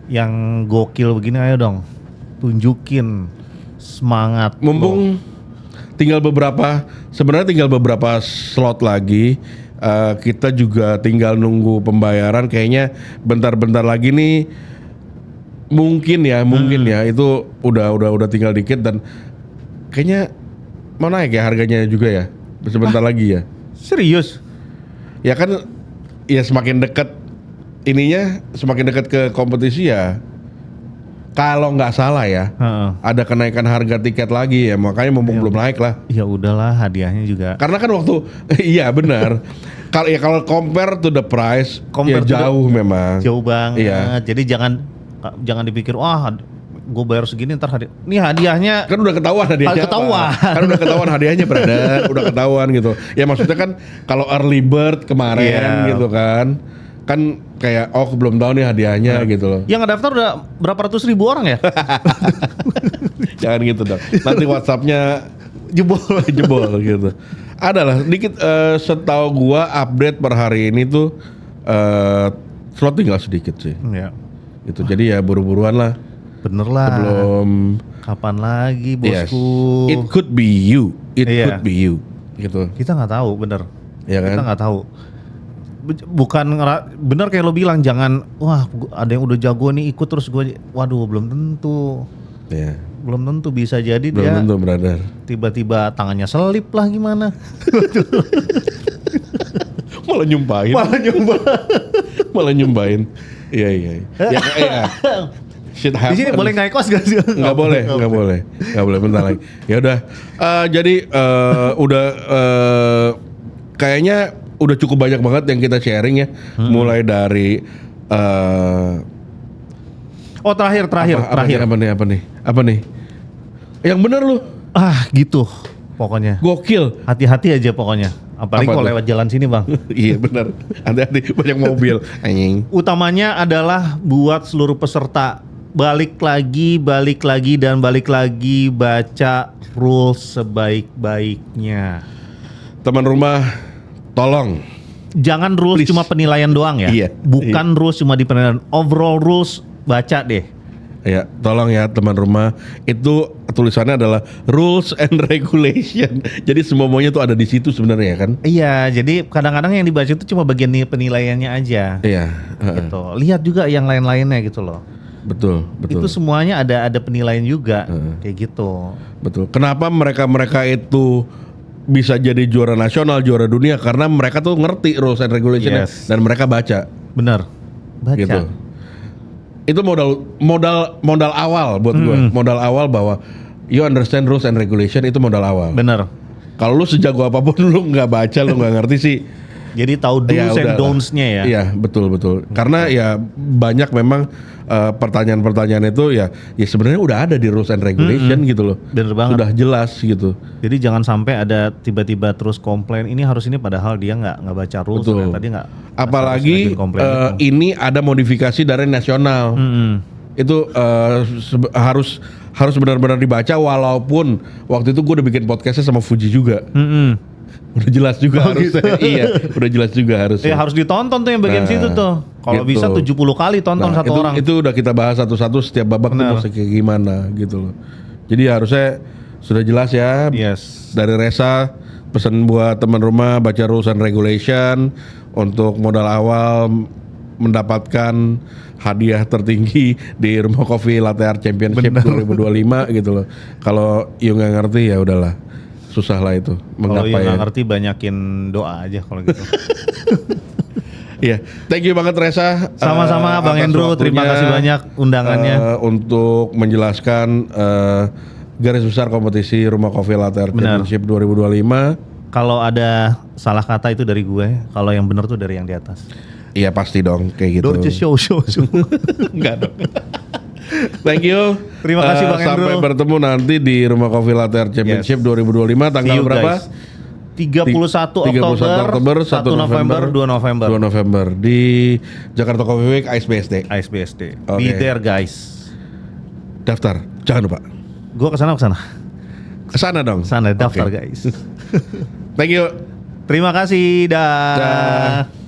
yang gokil begini, ayo dong. Tunjukin semangat. Mumpung sebenarnya tinggal beberapa slot lagi, kita juga tinggal nunggu pembayaran. Kayaknya bentar-bentar lagi nih, mungkin ya itu udah tinggal dikit dan kayaknya mau naik ya harganya juga ya sebentar lagi ya. Serius? Ya kan, ya semakin dekat ke kompetisi ya. Kalau nggak salah ya, ada kenaikan harga tiket lagi ya, makanya mumpung belum naik lah. Ya udahlah, hadiahnya juga. Karena kan waktu, iya benar. Kalau compare to the price, jauh memang. Jauh banget. Iya. Jadi jangan dipikir, wah, gue bayar segini ntar ini hadiahnya. Kan udah ketahuan hadiahnya. Kan udah ketahuan hadiahnya, brother. Udah ketahuan gitu. Ya maksudnya kan kalau early bird kemarin gitu kan kayak belum tahu nih hadiahnya gitu loh. Yang ngedaftar udah berapa ratus ribu orang ya? Jangan gitu dong. Nanti WhatsApp-nya jebol gitu. Adalah dikit setahu gua update per hari ini tuh slot tinggal sedikit sih. Iya. Gitu. Jadi ya buru-buruan lah. Bener lah. Sebelum kapan lagi bosku? Yes. It could be you. Could be you. Gitu. Kita nggak tahu, bener. Ya kan? Kita nggak tahu. Bukan bener kayak lo bilang, jangan wah ada yang udah jago nih ikut terus gue, waduh belum tentu. Iya. Belum tentu, bisa jadi belum dia tentu, brother. Tiba-tiba tangannya selip lah gimana. Malah nyumpain. Iya. Ya. Shit happens. Di sini boleh nggak kos gak sih? Nggak boleh. Bentar lagi. Ya udah. Jadi udah kayaknya udah cukup banyak banget yang kita sharing ya. Mulai dari terakhir. Apa nih? Yang bener lu. Gitu. Pokoknya. Gokil. Hati-hati aja pokoknya. Apalagi kalau lewat jalan sini, Bang. Iya benar. Hati-hati, banyak mobil. Anjing. Utamanya adalah buat seluruh peserta balik lagi baca rules sebaik-baiknya. teman rumah, tolong. Jangan rules Please. cuma penilaian doang ya. Iya, Bukan rules cuma di penilaian. Overall rules baca deh. Ya, tolong ya teman rumah. Itu tulisannya adalah rules and regulation. Jadi semua maunya tuh ada di situ sebenarnya kan? Iya, jadi kadang-kadang yang dibaca itu cuma bagian penilaiannya aja. Iya. Gitu. Lihat juga yang lain-lainnya gitu loh. Betul. Itu semuanya ada penilaian juga kayak gitu. Betul. Kenapa mereka itu bisa jadi juara nasional, juara dunia? Karena mereka tuh ngerti rules and regulation Yes. dan mereka baca. Bener. Baca. Gitu. Itu modal awal buat gue. Modal awal bahwa you understand rules and regulation itu modal awal. Bener. Kalau lu sejago apapun lu nggak baca, lu nggak ngerti sih. Jadi tahu Ya, do's and udahlah. don'ts-nya ya. Iya, betul. Karena ya banyak memang pertanyaan-pertanyaan itu ya sebenarnya udah ada di rules and regulation gitu loh. Bener banget. Sudah jelas gitu. Jadi jangan sampai ada tiba-tiba terus komplain ini harus ini padahal dia nggak baca rules. Betul. Tadi nggak. Apalagi harus komplain itu. ini ada modifikasi dari nasional. Itu harus benar-benar dibaca, walaupun waktu itu gue udah bikin podcastnya sama Fuji juga. Udah jelas juga harusnya. Iya, udah jelas juga harusnya. Ya harus ditonton tuh yang bagian Nah, situ tuh. Kalau gitu. bisa 70 kali tonton Nah, satu itu, orang. Itu udah kita bahas satu-satu setiap babak tuh Benar. mesti kayak gimana gitu loh. Jadi harusnya sudah jelas ya. Yes. Dari Resa pesan buat teman rumah baca rules and regulation untuk modal awal mendapatkan hadiah tertinggi di Rumah Kopi Latte Art Championship 2025 gitu loh. Kalau you nggak ngerti ya udahlah, susah lah itu Kalau yang menggapai. nggak ngerti banyakin doa aja kalau gitu. Iya, thank you banget Resa. Sama-sama Bang atas Hendro, terima waktunya, kasih banyak undangannya. untuk menjelaskan garis besar kompetisi Rumah Kopi Latte Art Benar. Championship 2025. Kalau ada salah kata itu dari gue, kalau yang benar tuh dari yang di atas. Iya pasti dong kayak gitu. Don't just show. Enggak dong. Thank you. Terima kasih, Bang Hendro. Sampai bertemu nanti di Rumah Kopi Latte Art Championship 2025 tanggal See you, berapa? guys. 31 Oktober, 1 November, 2 November. 2 November di Jakarta Coffee Week ISBSD. ISBSD. Oke. Be there guys. Daftar, jangan lupa. Gue kesana. Kesana dong. Sana daftar Oke. guys. Thank you. Terima kasih. Dah. Dah.